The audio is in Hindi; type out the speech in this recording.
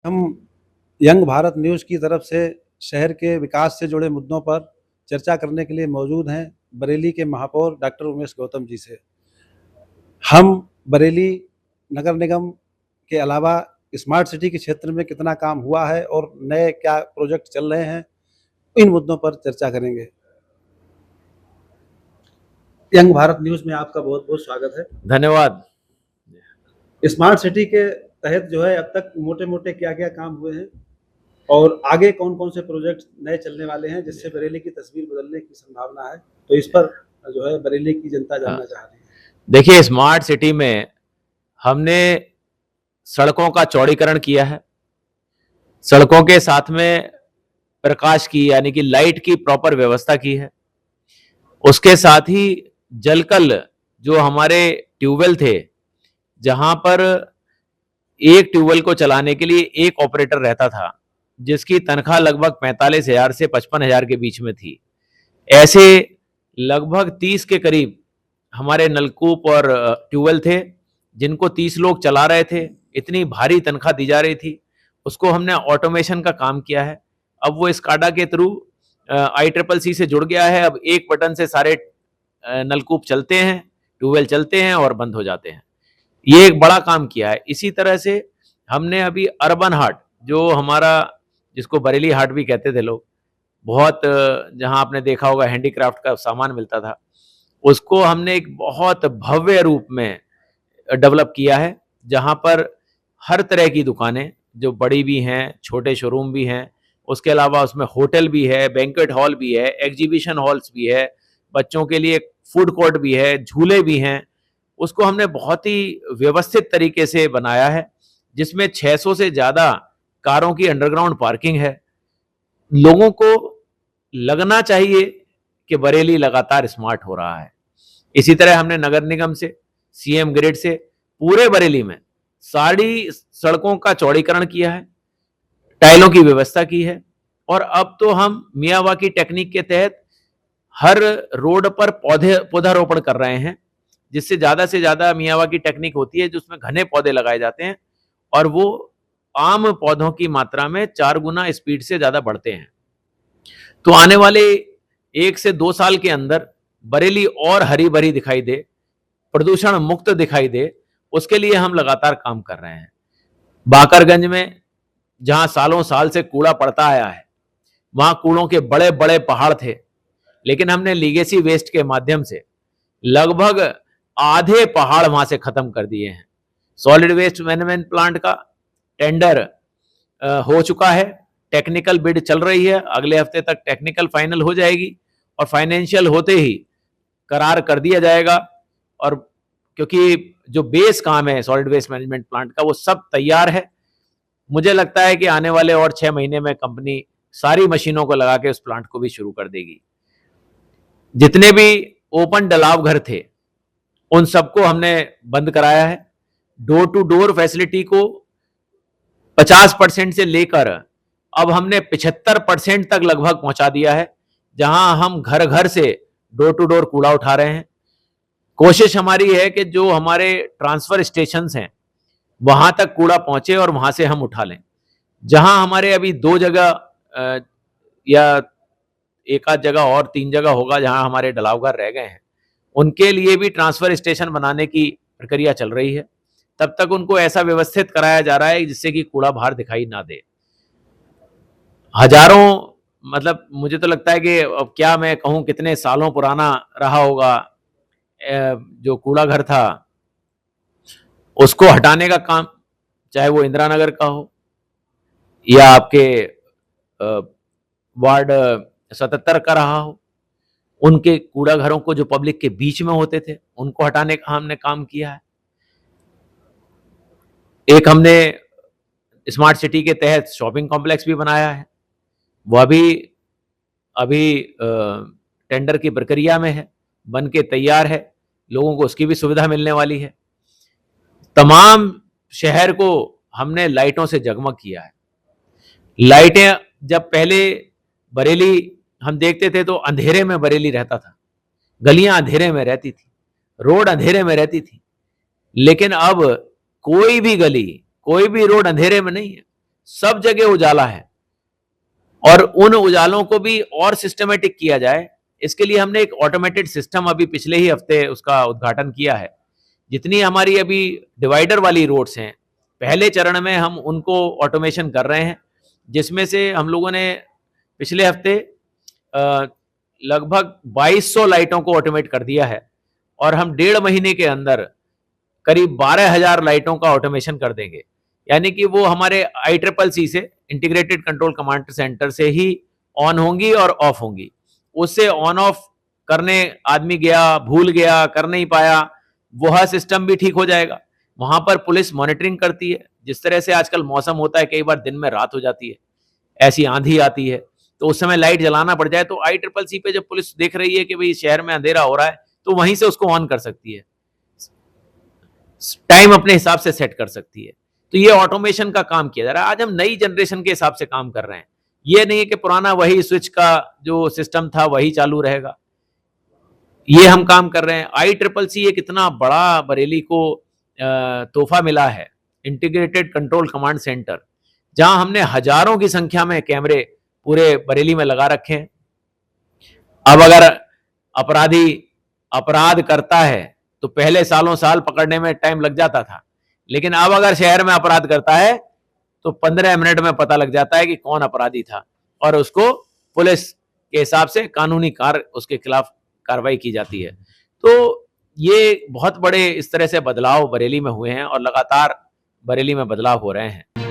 हम यंग भारत न्यूज़ की तरफ से शहर के विकास से जुड़े मुद्दों पर चर्चा करने के लिए मौजूद हैं बरेली के महापौर डॉक्टर उमेश गौतम जी से। हम बरेली नगर निगम के अलावा स्मार्ट सिटी के क्षेत्र में कितना काम हुआ है और नए क्या प्रोजेक्ट चल रहे हैं, इन मुद्दों पर चर्चा करेंगे। यंग भारत न्यूज़ में आपका बहुत-बहुत स्वागत है। धन्यवाद। स्मार्ट सिटी के तहत जो है अब तक मोटे-मोटे क्या-क्या काम हुए हैं और आगे कौन-कौन से प्रोजेक्ट नए चलने वाले हैं जिससे बरेली की तस्वीर बदलने की संभावना है? तो इस पर जो है बरेली की जनता जानना चाह रही है। देखिए, स्मार्ट सिटी में हमने सड़कों का चौड़ीकरण किया है। सड़कों के साथ में प्रकाश की यानी कि लाइट की प्रॉपर व्यवस्था की है। उसके साथ ही जलकल जो हमारे ट्यूबवेल थे, जहां पर एक ट्यूबवेल को चलाने के लिए एक ऑपरेटर रहता था, जिसकी तनख्वाह लगभग 45,000 से 55,000 के बीच में थी। ऐसे लगभग 30 के करीब हमारे नलकूप और ट्यूबवेल थे, जिनको 30 लोग चला रहे थे। इतनी भारी तनख्वाह दी जा रही थी, उसको हमने ऑटोमेशन का काम किया है। अब वो स्काडा के थ्रू ICCC से जुड़ गया है। अब एक बटन से सारे नलकूप चलते हैं, ट्यूबवेल चलते हैं और बंद हो जाते हैं। ये एक बड़ा काम किया है। इसी तरह से हमने अभी अर्बन हाट, जो हमारा, जिसको बरेली हाट भी कहते थे लोग, बहुत जहां आपने देखा होगा हैंडीक्राफ्ट का सामान मिलता था, उसको हमने एक बहुत भव्य रूप में डेवलप किया है, जहां पर हर तरह की दुकानें, जो बड़ी भी हैं, छोटे शोरूम भी हैं, उसके अलावा उसमें होटल भी है, बैंक्वेट हॉल भी है, एग्जीबिशन हॉल्स भी है, बच्चों के लिए फूड कोर्ट भी है, झूले भी हैं। उसको हमने बहुत ही व्यवस्थित तरीके से बनाया है, जिसमें 600 से ज़्यादा कारों की अंडरग्राउंड पार्किंग है। लोगों को लगना चाहिए कि बरेली लगातार स्मार्ट हो रहा है। इसी तरह हमने नगर निगम से, सीएम ग्रिड से पूरे बरेली में सारी सड़कों का चौड़ीकरण किया है, टाइलों की व्यवस्था की है, और अब तो हम मियावाकी टेक्निक के तहत हर रोड पर पौधारोपण कर रहे हैं, जिससे ज्यादा से ज्यादा मियावाकी टेक्निक होती है, जिसमें घने पौधे लगाए जाते हैं और वो आम पौधों की मात्रा में 4 गुना स्पीड से ज्यादा बढ़ते हैं। तो आने वाले 1 से 2 साल के अंदर बरेली और हरी भरी दिखाई दे, प्रदूषण मुक्त दिखाई दे, उसके लिए हम लगातार काम कर रहे हैं। बाकरगंज में जहां सालों साल से कूड़ा पड़ता आया है, वहां कूड़ों के बड़े बड़े पहाड़ थे, लेकिन हमने लीगेसी वेस्ट के माध्यम से लगभग आधे पहाड़ वहां से खत्म कर दिए हैं। सॉलिड वेस्ट मैनेजमेंट प्लांट का टेंडर हो चुका है, टेक्निकल बिड चल रही है, अगले हफ्ते तक टेक्निकल फाइनल हो जाएगी और फाइनेंशियल होते ही करार कर दिया जाएगा। और क्योंकि जो बेस काम है सॉलिड वेस्ट मैनेजमेंट प्लांट का, वो सब तैयार है। मुझे लगता है कि आने वाले और 6 महीने में कंपनी सारी मशीनों को लगा के उस प्लांट को भी शुरू कर देगी। जितने भी ओपन डलाव घर थे, उन सबको हमने बंद कराया है। डोर टू डोर फैसिलिटी को 50% से लेकर अब हमने 75% तक लगभग पहुंचा दिया है, जहां हम घर घर से डोर टू डोर कूड़ा उठा रहे हैं। कोशिश हमारी है कि जो हमारे ट्रांसफर स्टेशन हैं, वहां तक कूड़ा पहुंचे और वहां से हम उठा लें। जहां हमारे अभी 2 जगह या एक आध जगह और 3 जगह होगा जहां हमारे डलावघर रह गए हैं, उनके लिए भी ट्रांसफर स्टेशन बनाने की प्रक्रिया चल रही है। तब तक उनको ऐसा व्यवस्थित कराया जा रहा है जिससे कि कूड़ा बाहर दिखाई ना दे। हजारों, मतलब मुझे तो लगता है कि अब क्या मैं कहूं, कितने सालों पुराना रहा होगा जो कूड़ा घर था, उसको हटाने का काम, चाहे वो इंदिरा नगर का हो या आपके वार्ड 77 का रहा हो। उनके कूड़ा घरों को जो पब्लिक के बीच में होते थे, उनको हटाने का हमने काम किया है। एक हमने स्मार्ट सिटी के तहत शॉपिंग कॉम्प्लेक्स भी बनाया है, वह भी अभी टेंडर की प्रक्रिया में है, बन के तैयार है, लोगों को उसकी भी सुविधा मिलने वाली है। तमाम शहर को हमने लाइटों से जगमग किया है। लाइटें, जब पहले बरेली हम देखते थे तो अंधेरे में बरेली रहता था, गलियां अंधेरे में रहती थी, रोड अंधेरे में रहती थी, लेकिन अब कोई भी गली, कोई भी रोड अंधेरे में नहीं है। सब जगह उजाला है और उन उजालों को भी और सिस्टमेटिक किया जाए, इसके लिए हमने एक ऑटोमेटेड सिस्टम अभी पिछले ही हफ्ते उसका उद्घाटन किया है। जितनी हमारी अभी डिवाइडर वाली रोड्स हैं, पहले चरण में हम उनको ऑटोमेशन कर रहे हैं, जिसमें से हम लोगों ने पिछले हफ्ते लगभग 2200 लाइटों को ऑटोमेट कर दिया है और हम 1.5 महीने के अंदर करीब 12,000 लाइटों का ऑटोमेशन कर देंगे। यानी कि वो हमारे ICCC से, इंटीग्रेटेड कंट्रोल कमांड सेंटर से ही ऑन होंगी और ऑफ होंगी। उससे ऑन ऑफ करने आदमी गया, भूल गया, कर नहीं पाया, वह सिस्टम भी ठीक हो जाएगा। वहां पर पुलिस मॉनिटरिंग करती है। जिस तरह से आजकल मौसम होता है, कई बार दिन में रात हो जाती है, ऐसी आंधी आती है, तो उस समय लाइट जलाना पड़ जाए, तो ICCC पे जब पुलिस देख रही है कि भाई शहर में अंधेरा हो रहा है, तो वहीं से उसको ऑन कर सकती है, टाइम अपने हिसाब से सेट कर सकती है। तो ये ऑटोमेशन का काम किया जा रहा है। आज हम नई जनरेशन के हिसाब से काम कर रहे हैं। ये नहीं है कि पुराना वही स्विच का जो सिस्टम था वही चालू रहेगा। ये हम काम कर रहे हैं। ICCC एक इतना बड़ा बरेली को तोहफा मिला है, इंटीग्रेटेड कंट्रोल कमांड सेंटर, जहां हमने हजारों की संख्या में कैमरे पूरे बरेली में लगा रखे हैं। अब अगर अपराधी अपराध करता है तो पहले सालों साल पकड़ने में टाइम लग जाता था, लेकिन अब अगर शहर में अपराध करता है तो 15 मिनट में पता लग जाता है कि कौन अपराधी था और उसको पुलिस के हिसाब से कानूनी उसके खिलाफ कार्रवाई की जाती है। तो ये बहुत बड़े इस तरह से बदलाव बरेली में हुए हैं और लगातार बरेली में बदलाव हो रहे हैं।